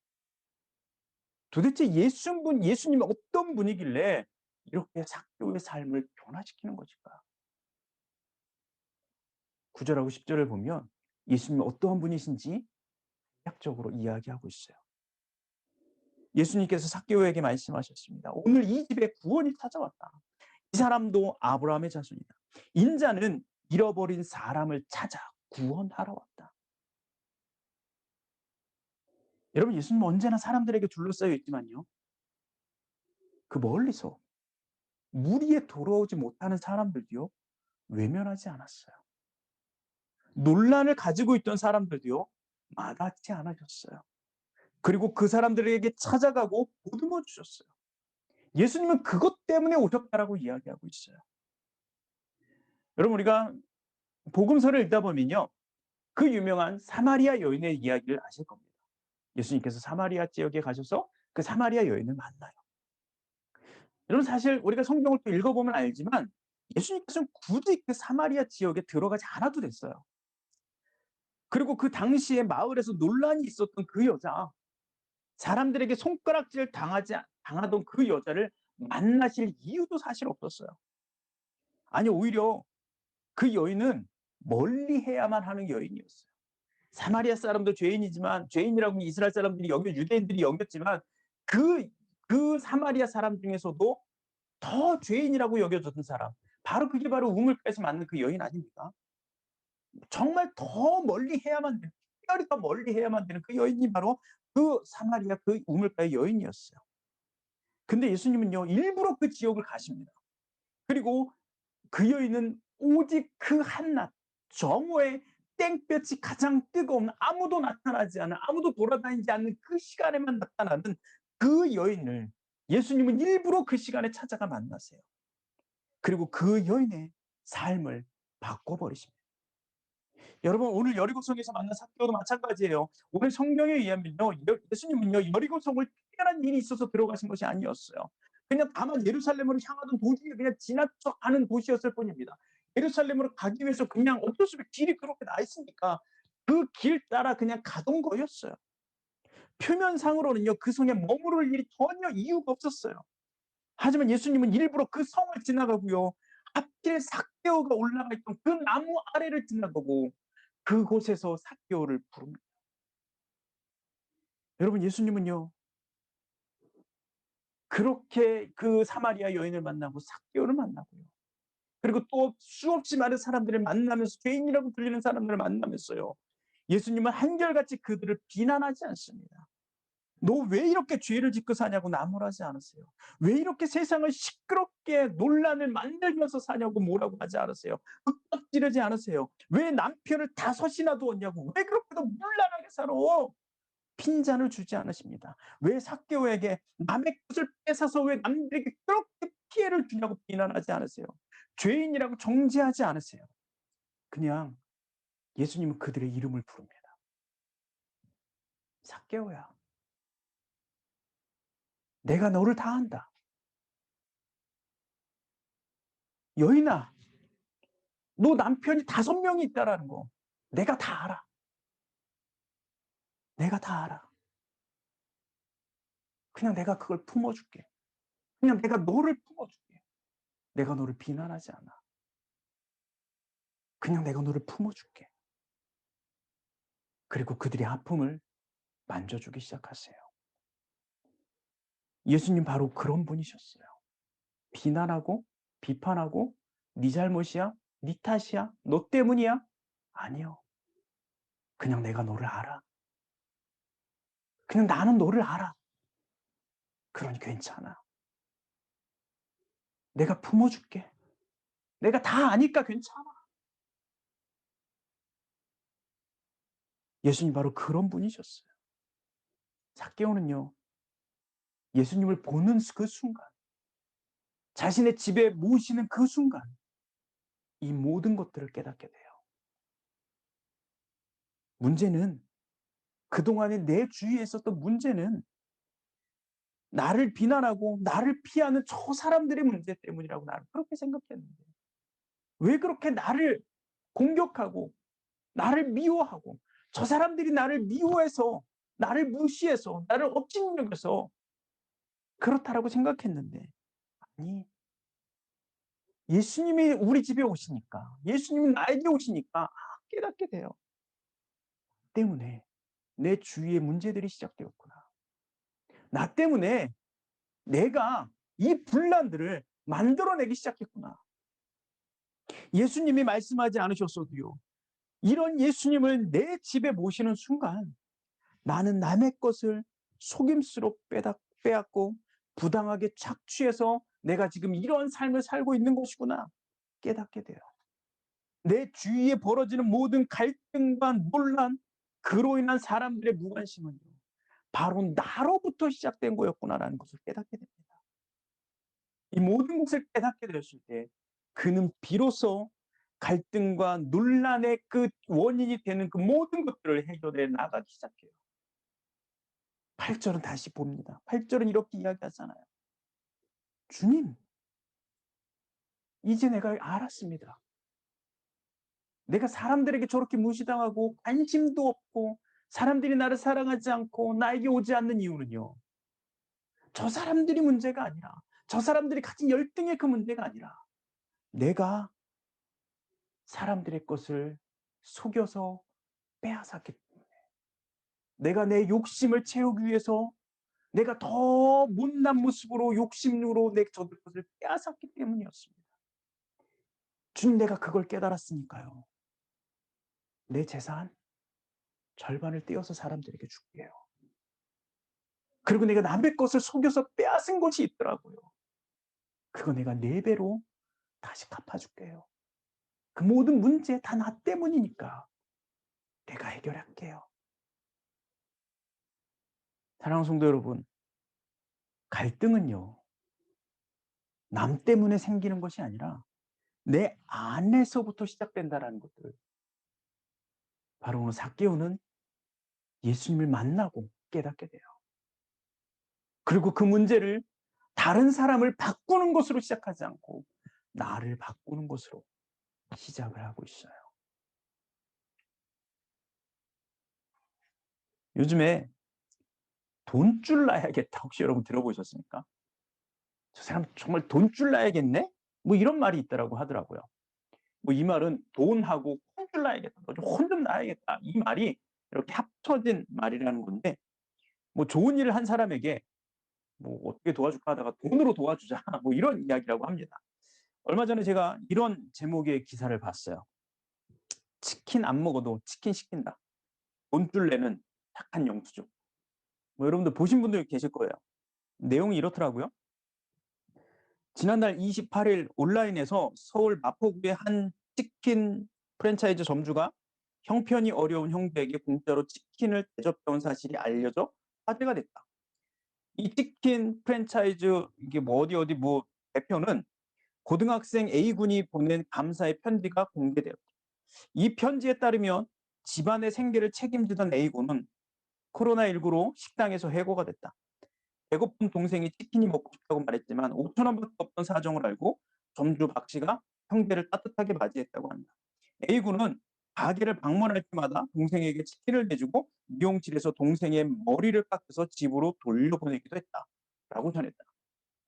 도대체 예수님은 어떤 분이길래 이렇게 삭개오의 삶을 변화시키는 것일까? 9절하고 10절을 보면 예수님이 어떠한 분이신지 약적으로 이야기하고 있어요. 예수님께서 삭개오에게 말씀하셨습니다. 오늘 이 집에 구원이 찾아왔다. 이 사람도 아브라함의 자손이다. 인자는 잃어버린 사람을 찾아 구원하러 왔다. 여러분 예수님은 언제나 사람들에게 둘러싸여 있지만요. 그 멀리서 무리에 돌아오지 못하는 사람들도요. 외면하지 않았어요. 논란을 가지고 있던 사람들도요. 마다하지 않으셨어요. 그리고 그 사람들에게 찾아가고 보듬어 주셨어요. 예수님은 그것 때문에 오셨다라고 이야기하고 있어요. 여러분 우리가 복음서를 읽다 보면요. 그 유명한 사마리아 여인의 이야기를 아실 겁니다. 예수님께서 사마리아 지역에 가셔서 그 사마리아 여인을 만나요. 여러분 사실 우리가 성경을 또 읽어보면 알지만 예수님께서는 굳이 그 사마리아 지역에 들어가지 않아도 됐어요. 그리고 그 당시에 마을에서 논란이 있었던 그 여자, 사람들에게 손가락질 당하던 그 여자를 만나실 이유도 사실 없었어요. 아니 오히려 그 여인은 멀리해야만 하는 여인이었어요. 사마리아 사람도 죄인이라고 이스라엘 사람들이 유대인들이 여겼지만 그 사마리아 사람 중에서도 더 죄인이라고 여겨졌던 사람, 그게 바로 우물가에서 만난 그 여인 아닙니까? 정말 더 멀리해야만 되는, 특별히 더 멀리해야만 되는 그 여인이 바로 그 사마리아 그 우물가의 여인이었어요. 근데 예수님은요 일부러 그 지역을 가십니다. 그리고 그 여인은 오직 그 한낮 정오에 땡볕이 가장 뜨거운 아무도 나타나지 않은 아무도 돌아다니지 않는 그 시간에만 나타나는 그 여인을 예수님은 일부러 그 시간에 찾아가 만나세요. 그리고 그 여인의 삶을 바꿔버리십니다. 여러분 오늘 여리고성에서 만난 삭개오도 마찬가지예요. 오늘 성경에 의하면요 예수님은요 여리고성을 특별한 일이 있어서 들어가신 것이 아니었어요. 그냥 다만 예루살렘으로 향하던 도중에 그냥 지나쳐 가는 도시였을 뿐입니다. 예루살렘으로 가기 위해서 그냥 어쩔 수 없이 길이 그렇게 나 있으니까 그 길 따라 그냥 가던 거였어요. 표면상으로는요 그 성에 머무를 일이 전혀 이유가 없었어요. 하지만 예수님은 일부러 그 성을 지나가고요. 앞길 삭개오가 올라가 있던 그 나무 아래를 지나가고 그곳에서 삭개오를 부릅니다. 여러분 예수님은요. 그렇게 그 사마리아 여인을 만나고 삭개오를 만나고요. 그리고 또 수없이 많은 사람들을 만나면서 죄인이라고 불리는 사람들을 만나면서요. 예수님은 한결같이 그들을 비난하지 않습니다. 너 왜 이렇게 죄를 짓고 사냐고 나무라지 않으세요. 왜 이렇게 세상을 시끄럽게 논란을 만들면서 사냐고 뭐라고 하지 않으세요. 윽박지르지 않으세요. 왜 남편을 5이나 두었냐고. 왜 그렇게도 문란하게 살아. 핀잔을 주지 않으십니다. 왜 삭개오에게 남의 것을 뺏어서 왜 남들에게 그렇게 피해를 주냐고 비난하지 않으세요. 죄인이라고 정죄하지 않으세요. 그냥 예수님은 그들의 이름을 부릅니다. 삭개오야. 내가 너를 다 안다. 여인아. 너 남편이 5명이 있다라는 거. 내가 다 알아. 내가 다 알아. 그냥 내가 그걸 품어줄게. 그냥 내가 너를 품어줄게. 내가 너를 비난하지 않아. 그냥 내가 너를 품어줄게. 그리고 그들의 아픔을 만져주기 시작하세요. 예수님 바로 그런 분이셨어요. 비난하고 비판하고 네 잘못이야? 네 탓이야? 너 때문이야? 아니요. 그냥 내가 너를 알아. 그냥 나는 너를 알아. 그러니 괜찮아. 내가 품어줄게. 내가 다 아니까 괜찮아. 예수님 바로 그런 분이셨어요. 삭개오는요. 예수님을 보는 그 순간, 자신의 집에 모시는 그 순간 이 모든 것들을 깨닫게 돼요. 문제는 그동안에 내 주위에 있었던 문제는 나를 비난하고 나를 피하는 저 사람들의 문제 때문이라고 나는 그렇게 생각했는데 왜 그렇게 나를 공격하고 나를 미워하고 저 사람들이 나를 미워해서 나를 무시해서 나를 업신여겨서 그렇다라고 생각했는데 아니 예수님이 우리 집에 오시니까 예수님이 나에게 오시니까 깨닫게 돼요. 때문에 내 주위에 문제들이 시작되었구나. 나 때문에 내가 이 분란들을 만들어내기 시작했구나. 예수님이 말씀하지 않으셨어도요. 이런 예수님을 내 집에 모시는 순간 나는 남의 것을 속임수로 빼앗고 부당하게 착취해서 내가 지금 이런 삶을 살고 있는 것이구나 깨닫게 돼요. 내 주위에 벌어지는 모든 갈등과 논란, 그로 인한 사람들의 무관심은요. 바로 나로부터 시작된 거였구나라는 것을 깨닫게 됩니다. 이 모든 것을 깨닫게 되었을 때 그는 비로소 갈등과 논란의 그 원인이 되는 그 모든 것들을 해결해 나가기 시작해요. 8절은 다시 봅니다. 8절은 이렇게 이야기하잖아요. 주님, 이제 내가 알았습니다. 내가 사람들에게 저렇게 무시당하고 관심도 없고 사람들이 나를 사랑하지 않고 나에게 오지 않는 이유는요. 저 사람들이 문제가 아니라 저 사람들이 가진 열등의 그 문제가 아니라 내가 사람들의 것을 속여서 빼앗았기 때문에 내가 내 욕심을 채우기 위해서 내가 더 못난 모습으로 욕심으로 내 저들 것을 빼앗았기 때문이었습니다. 주님 내가 그걸 깨달았으니까요. 내 재산 절반을 떼어서 사람들에게 줄게요. 그리고 내가 남의 것을 속여서 빼앗은 것이 있더라고요. 그거 내가 4배로 다시 갚아줄게요. 그 모든 문제 다 나 때문이니까 내가 해결할게요. 사랑하는 성도 여러분, 갈등은요. 남 때문에 생기는 것이 아니라 내 안에서부터 시작된다라는 것들. 바로 오늘 삭개오는 예수님을 만나고 깨닫게 돼요. 그리고 그 문제를 다른 사람을 바꾸는 것으로 시작하지 않고 나를 바꾸는 것으로 시작을 하고 있어요. 요즘에 돈줄 나야겠다. 혹시 여러분 들어보셨습니까? 저 사람 정말 돈줄 나야겠네? 뭐 이런 말이 있더라고 하더라고요. 뭐 이 말은 돈하고 콩줄 나야겠다. 혼 좀 나야겠다. 이 말이 이렇게 합쳐진 말이라는 건데 뭐 좋은 일을 한 사람에게 뭐 어떻게 도와줄까 하다가 돈으로 도와주자. 뭐 이런 이야기라고 합니다. 얼마 전에 제가 이런 제목의 기사를 봤어요. 치킨 안 먹어도 치킨 시킨다. 돈줄 내는 착한 영수증. 뭐 여러분들 보신 분들 계실 거예요. 내용이 이렇더라고요. 지난달 28일 온라인에서 서울 마포구의 한 치킨 프랜차이즈 점주가 형편이 어려운 형제에게 공짜로 치킨을 대접해온 사실이 알려져 화제가 됐다. 이 치킨 프랜차이즈 이게 뭐 어디 뭐 대표는 고등학생 A군이 보낸 감사의 편지가 공개되었다. 이 편지에 따르면 집안의 생계를 책임지던 A군은 코로나19로 식당에서 해고가 됐다. 배고픈 동생이 치킨이 먹고 싶다고 말했지만 5천 원밖에 없던 사정을 알고 점주 박 씨가 형제를 따뜻하게 맞이했다고 한다. A군은 가게를 방문할 때마다 동생에게 치킨을 내주고 미용실에서 동생의 머리를 깎아서 집으로 돌려보내기도 했다라고 전했다.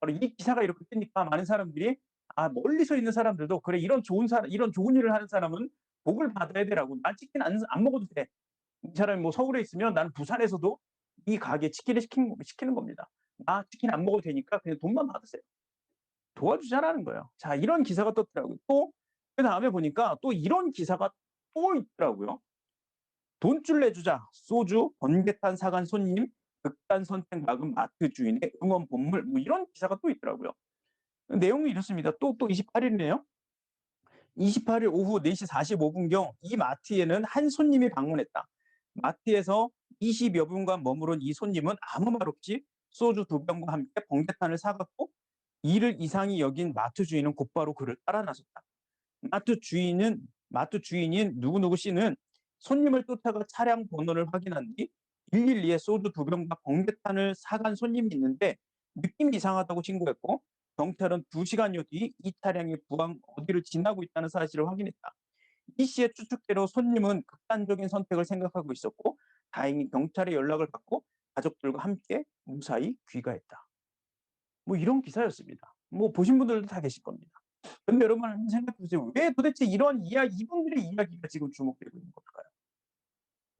바로 이 기사가 이렇게 뜨니까 많은 사람들이 멀리서 있는 사람들도 그래 이런 좋은 일을 하는 사람은 복을 받아야 되라고. 난 치킨 안 먹어도 돼. 이 사람이 뭐 서울에 있으면 나는 부산에서도 이 가게에 치킨을 시키는 겁니다. 나 치킨 안 먹어도 되니까 그냥 돈만 받으세요. 도와주자라는 거예요. 자, 이런 기사가 떴더라고요. 또 그다음에 보니까 또 이런 기사가 또 있더라고요. 돈줄 내주자. 소주, 번개탄 사간 손님, 극단 선택 막은 마트 주인의 응원 본물. 뭐 이런 기사가 또 있더라고요. 내용이 이렇습니다. 또 28일이네요. 28일 오후 4시 45분경 이 마트에는 한 손님이 방문했다. 마트에서 20여 분간 머무른 이 손님은 아무 말 없이 소주 2병과 함께 번개탄을 사갔고 이를 이상히 여긴 마트 주인은 곧바로 그를 따라 나섰다. 마트 주인인 누구누구 씨는 손님을 쫓아가 차량 번호를 확인한 뒤 112에 소주 2병과 번개탄을 사간 손님이 있는데 느낌이 이상하다고 신고했고 경찰은 2시간여 뒤 이 차량이 부항 어디를 지나고 있다는 사실을 확인했다. 이 씨의 추측대로 손님은 극단적인 선택을 생각하고 있었고 다행히 경찰의 연락을 받고 가족들과 함께 무사히 귀가했다. 뭐 이런 기사였습니다. 뭐 보신 분들도 다 계실 겁니다. 근데 여러분 한번 생각해 보세요. 왜 도대체 이분들의 이야기가 지금 주목되고 있는 걸까요?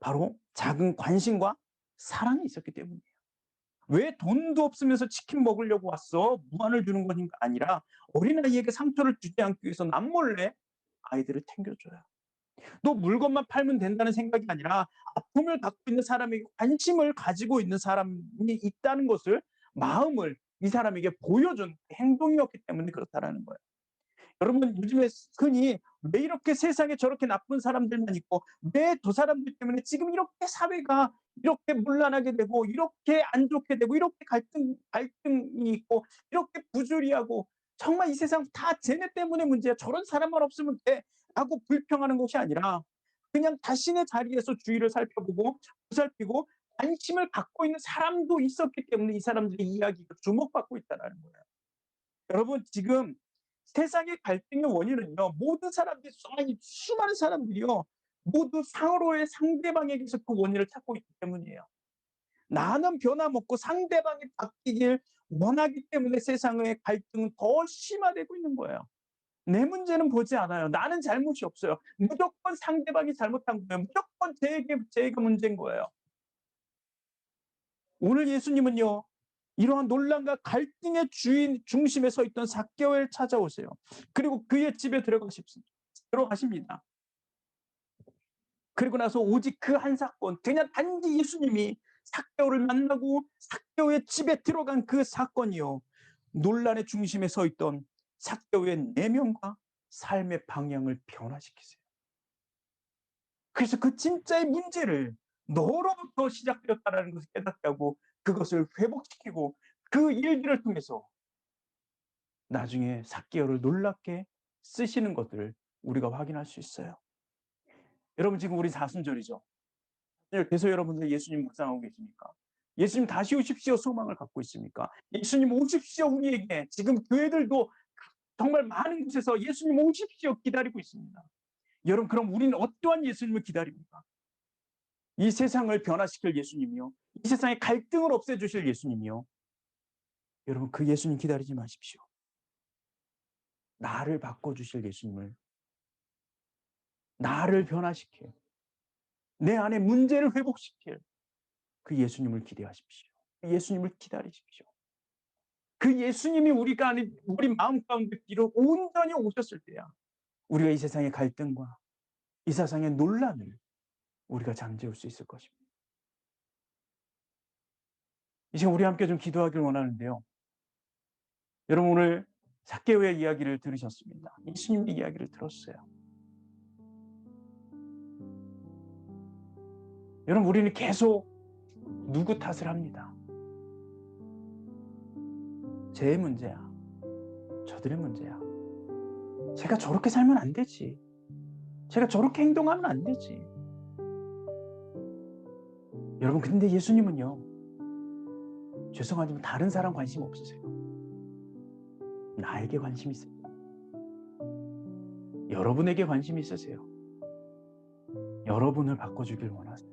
바로 작은 관심과 사랑이 있었기 때문이에요. 왜 돈도 없으면서 치킨 먹으려고 왔어? 무안을 주는 것이 아니라 어린아이에게 상처를 주지 않기 위해서 남몰래 아이들을 챙겨줘요. 또 물건만 팔면 된다는 생각이 아니라 아픔을 갖고 있는 사람에게 관심을 가지고 있는 사람이 있다는 것을 마음을 이 사람에게 보여준 행동이었기 때문에 그렇다라는 거예요. 여러분 요즘에 흔히 왜 이렇게 세상에 저렇게 나쁜 사람들만 있고 왜 저 사람들 때문에 지금 이렇게 사회가 이렇게 문란하게 되고 이렇게 안 좋게 되고 이렇게 갈등이 있고 이렇게 부조리하고 정말 이 세상 다 쟤네 때문에 문제야. 저런 사람만 없으면 돼. 라고 불평하는 것이 아니라 그냥 자신의 자리에서 주위를 살펴보고 보살피고 관심을 갖고 있는 사람도 있었기 때문에 이 사람들의 이야기가 주목받고 있다는 거예요. 여러분 지금 세상의 갈등의 원인은요. 모든 사람들이 수많은 사람들이요. 모두 서로의 상대방에게서 그 원인을 찾고 있기 때문이에요. 나는 변함없고 상대방이 바뀌길 원하기 때문에 세상의 갈등은 더 심화되고 있는 거예요. 내 문제는 보지 않아요. 나는 잘못이 없어요. 무조건 상대방이 잘못한 거예요. 무조건 제가 문제인 거예요. 오늘 예수님은요. 이러한 논란과 갈등의 중심에 서 있던 삭개오를 찾아오세요. 그리고 그의 집에 들어가십니다. 그리고 나서 오직 그 한 사건, 그냥 단지 예수님이 삭개오를 만나고 삭개오의 집에 들어간 그 사건이요. 논란의 중심에 서 있던 삭개오의 내면과 삶의 방향을 변화시키세요. 그래서 그 진짜의 문제를 너로부터 시작되었다는 것을 깨닫게 하고 그것을 회복시키고 그 일들을 통해서 나중에 삭개오를 놀랍게 쓰시는 것들을 우리가 확인할 수 있어요. 여러분 지금 우리 사순절이죠. 그래서 여러분들 예수님 묵상하고 계십니까? 예수님 다시 오십시오 소망을 갖고 있습니까? 예수님 오십시오 우리에게 지금 교회들도 정말 많은 곳에서 예수님 오십시오 기다리고 있습니다. 여러분 그럼 우리는 어떠한 예수님을 기다립니까? 이 세상을 변화시킬 예수님이요. 이 세상의 갈등을 없애주실 예수님이요. 여러분 그 예수님 기다리지 마십시오. 나를 바꿔주실 예수님을 나를 변화시킬 내 안에 문제를 회복시킬 그 예수님을 기대하십시오. 그 예수님을 기다리십시오. 그 예수님이 우리 마음 가운데 비로 온전히 오셨을 때야 우리가 이 세상의 갈등과 이 세상의 논란을 우리가 잠재울 수 있을 것입니다. 이제 우리 함께 좀 기도하길 원하는데요. 여러분 오늘 삭개오의 이야기를 들으셨습니다. 예수님의 이야기를 들었어요. 여러분 우리는 계속 누구 탓을 합니다. 제 문제야. 저들의 문제야. 제가 저렇게 살면 안 되지. 제가 저렇게 행동하면 안 되지. 여러분 근데 예수님은요. 죄송하지만 다른 사람 관심 없으세요. 나에게 관심 있어요. 여러분에게 관심이 있으세요. 여러분을 바꿔주길 원하세요.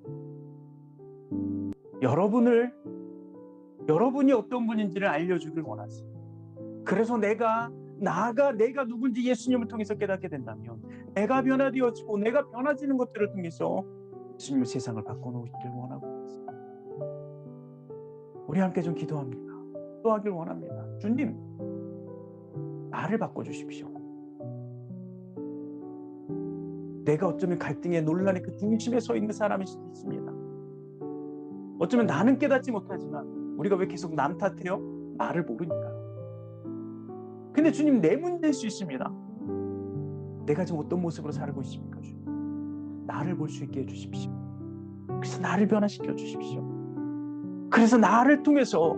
여러분이 어떤 분인지를 알려주길 원하세요. 그래서 내가 누군지 예수님을 통해서 깨닫게 된다면, 내가 변화되어지고 내가 변화지는 것들을 통해서 예수님의 세상을 바꿔놓기를 원하고 있습니다. 우리 함께 좀 기도합니다. 기도하길 원합니다. 주님, 나를 바꿔주십시오. 내가 어쩌면 갈등의 논란의 그 중심에 서 있는 사람일 수도 있습니다. 어쩌면 나는 깨닫지 못하지만 우리가 왜 계속 남 탓해요? 나를 모르니까. 근데 주님, 내 문제일 수 있습니다. 내가 지금 어떤 모습으로 살고 있습니까? 주님, 나를 볼 수 있게 해주십시오. 그래서 나를 변화시켜 주십시오. 그래서 나를 통해서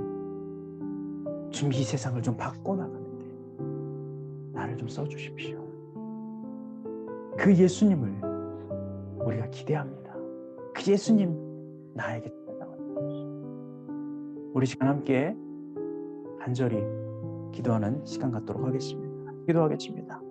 주님, 이 세상을 좀 바꿔나가는데 나를 좀 써주십시오. 그 예수님을 우리가 기대합니다. 그 예수님 나에게 나타나옵니다. 우리 시간 함께 간절히 기도하는 시간 갖도록 하겠습니다. 기도하겠습니다.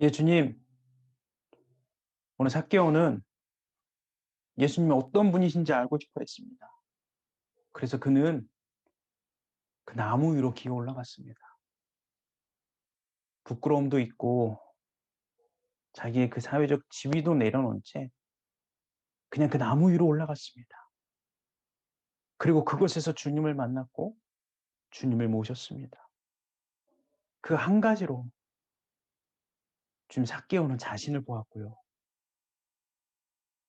예, 주님, 오늘 삭개오는 예수님이 어떤 분이신지 알고 싶어 했습니다. 그래서 그는 그 나무 위로 기어 올라갔습니다. 부끄러움도 있고 자기의 그 사회적 지위도 내려놓은 채 그냥 그 나무 위로 올라갔습니다. 그리고 그곳에서 주님을 만났고 주님을 모셨습니다. 그 한 가지로 주님, 삭개오는 자신을 보았고요.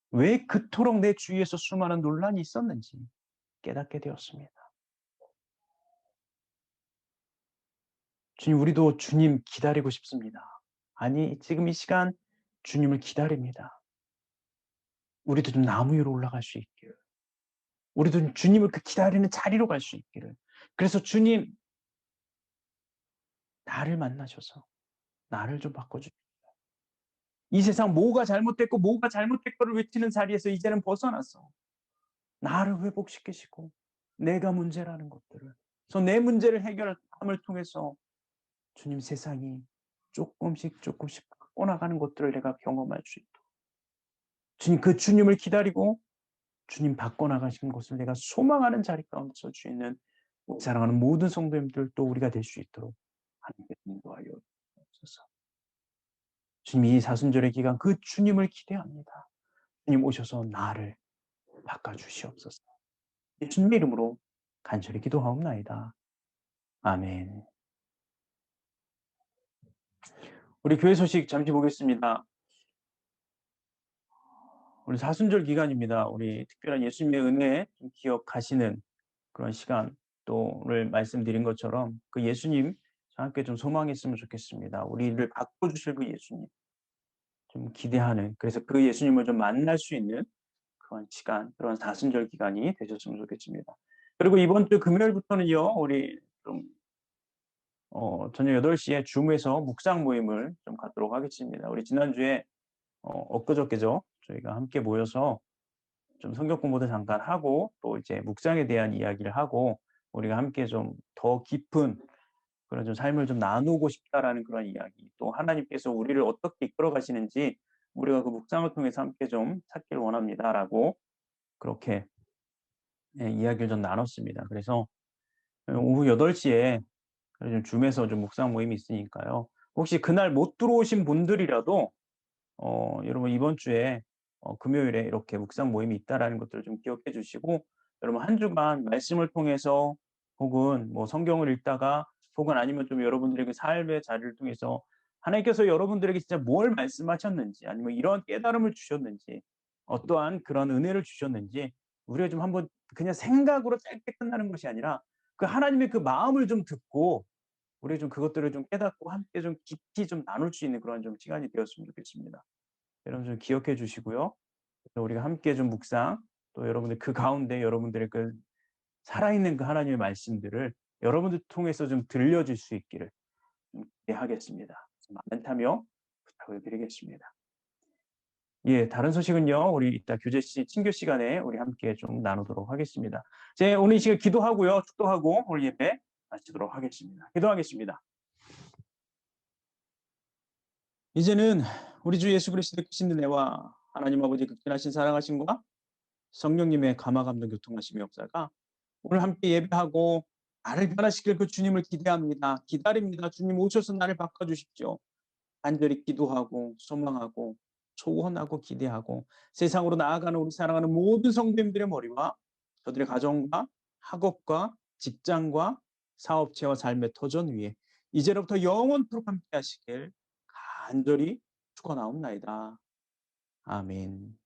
왜 그토록 내 주위에서 수많은 논란이 있었는지 깨닫게 되었습니다. 주님, 우리도 주님 기다리고 싶습니다. 아니, 지금 이 시간 주님을 기다립니다. 우리도 좀 나무 위로 올라갈 수 있기를. 우리도 주님을 그 기다리는 자리로 갈 수 있기를. 그래서 주님, 나를 만나셔서 나를 좀 바꿔주십시오. 이 세상 뭐가 잘못됐고 뭐가 잘못됐고를 외치는 자리에서 이제는 벗어나서 나를 회복시키시고 내가 문제라는 것들을, 그래서 내 문제를 해결함을 통해서 주님, 세상이 조금씩 바꿔나가는 것들을 내가 경험할 수 있도록, 주님, 그 주님을 기다리고 주님 바꿔나가시는 것을 내가 소망하는 자리 가운데서 주님은 사랑하는 모든 성도님들도 우리가 될 수 있도록 하나님께 인도하여 주옵소서. 주님, 이 사순절의 기간 그 주님을 기대합니다. 주님 오셔서 나를 바꿔주시옵소서. 예수님의 이름으로 간절히 기도하옵나이다. 아멘. 우리 교회 소식 잠시 보겠습니다. 우리 사순절 기간입니다. 우리 특별한 예수님의 은혜 좀 기억하시는 그런 시간 또를 말씀드린 것처럼 그 예수님 함께 좀 소망했으면 좋겠습니다. 우리를 바꿔주실 그 예수님 좀 기대하는, 그래서 그 예수님을 좀 만날 수 있는 그런 시간, 그런 사순절 기간이 되셨으면 좋겠습니다. 그리고 이번 주 금요일부터는요, 우리 좀 저녁 8시에 줌에서 묵상 모임을 좀 갖도록 하겠습니다. 우리 지난주에 엊그저께죠. 저희가 함께 모여서 좀 성경 공부도 잠깐 하고 또 이제 묵상에 대한 이야기를 하고 우리가 함께 좀 더 깊은 그런 좀 삶을 좀 나누고 싶다라는 그런 이야기, 또 하나님께서 우리를 어떻게 이끌어 가시는지 우리가 그 묵상을 통해서 함께 좀 찾기를 원합니다라고 그렇게 이야기를 좀 나눴습니다. 그래서 오후 8시에 좀 줌에서 좀 묵상 모임이 있으니까요. 혹시 그날 못 들어오신 분들이라도 여러분 이번 주에 금요일에 이렇게 묵상 모임이 있다라는 것들을 좀 기억해 주시고, 여러분 한 주간 말씀을 통해서 혹은 뭐 성경을 읽다가 혹은 아니면 좀 여러분들의 그 삶의 자리를 통해서 하나님께서 여러분들에게 진짜 뭘 말씀하셨는지, 아니면 이런 깨달음을 주셨는지, 어떠한 그런 은혜를 주셨는지 우리가 좀 한번 그냥 생각으로 짧게 끝나는 것이 아니라 그 하나님의 그 마음을 좀 듣고 우리 좀 그것들을 좀 깨닫고 함께 좀 깊이 좀 나눌 수 있는 그런 좀 시간이 되었으면 좋겠습니다. 여러분 좀 기억해 주시고요. 그래서 우리가 함께 좀 묵상, 또 여러분들 그 가운데 여러분들의 그 살아있는 그 하나님의 말씀들을 여러분들 통해서 좀 들려줄 수 있기를 좀 기대하겠습니다. 많은 참여 부탁을 드리겠습니다. 예, 다른 소식은요, 우리 이따 친교 시간에 우리 함께 좀 나누도록 하겠습니다. 오늘 이 시간 기도하고요, 축도하고 오늘 예배 마치도록 하겠습니다. 기도하겠습니다. 이제는 우리 주 예수 그리스도의 크신 은혜와 하나님 아버지 극진하신 사랑하심과 성령님의 감화 감동 교통하심의 역사가 오늘 함께 예배하고 나를 변화시킬 그 주님을 기대합니다. 기다립니다. 주님 오셔서 나를 바꿔주십시오. 간절히 기도하고 소망하고 소원하고 기대하고 세상으로 나아가는 우리 사랑하는 모든 성도님들의 머리와 저들의 가정과 학업과 직장과 사업체와 삶의 터전 위에 이제로부터 영원토록 함께 하시길 간절히 축원하옵나이다. 아멘.